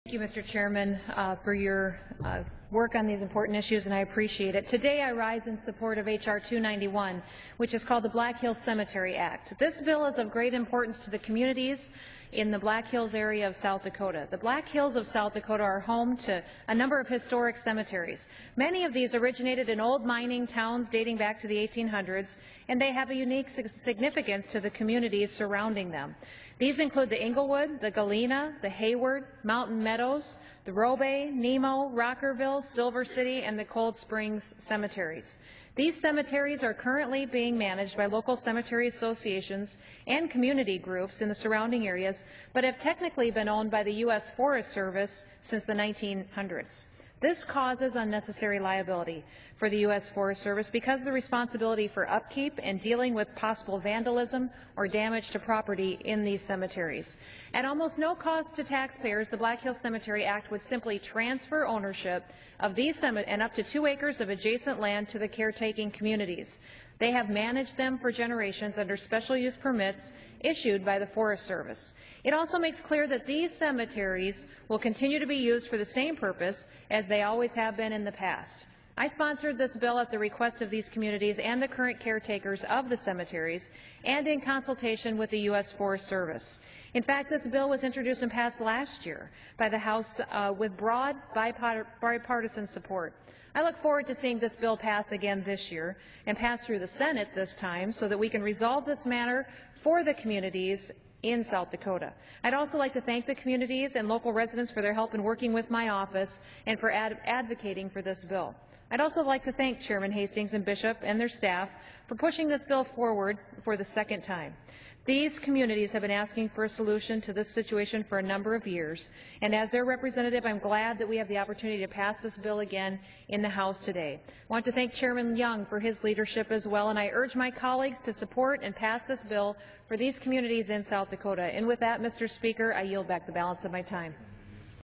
Thank you, Mr. Chairman, for your work on these important issues, and I appreciate it. Today I rise in support of H.R. 291, which is called the Black Hills Cemetery Act. This bill is of great importance to the communities in the Black Hills area of South Dakota. The Black Hills of South Dakota are home to a number of historic cemeteries. Many of these originated in old mining towns dating back to the 1800s, and they have a unique significance to the communities surrounding them. These include the Englewood, the Galena, the Hayward, Mountain Meadows, the Robe, Nemo, Rockerville, Silver City, and the Cold Springs cemeteries. These cemeteries are currently being managed by local cemetery associations and community groups in the surrounding areas, but have technically been owned by the U.S. Forest Service since the 1900s. This causes unnecessary liability for the U.S. Forest Service because the responsibility for upkeep and dealing with possible vandalism or damage to property in these cemeteries. At almost no cost to taxpayers, the Black Hills Cemetery Act would simply transfer ownership of these cemeteries and up to 2 acres of adjacent land to the caretaking communities. They have managed them for generations under special use permits issued by the Forest Service. It also makes clear that these cemeteries will continue to be used for the same purpose as they always have been in the past. I sponsored this bill at the request of these communities and the current caretakers of the cemeteries and in consultation with the U.S. Forest Service. In fact, this bill was introduced and passed last year by the House with broad bipartisan support. I look forward to seeing this bill pass again this year and pass through the Senate this time so that we can resolve this matter for the communities in South Dakota. I'd also like to thank the communities and local residents for their help in working with my office and for advocating for this bill. I'd also like to thank Chairman Hastings and Bishop and their staff for pushing this bill forward for the second time. These communities have been asking for a solution to this situation for a number of years, and as their representative, I'm glad that we have the opportunity to pass this bill again in the House today. I want to thank Chairman Young for his leadership as well, and I urge my colleagues to support and pass this bill for these communities in South Dakota. And with that, Mr. Speaker, I yield back the balance of my time.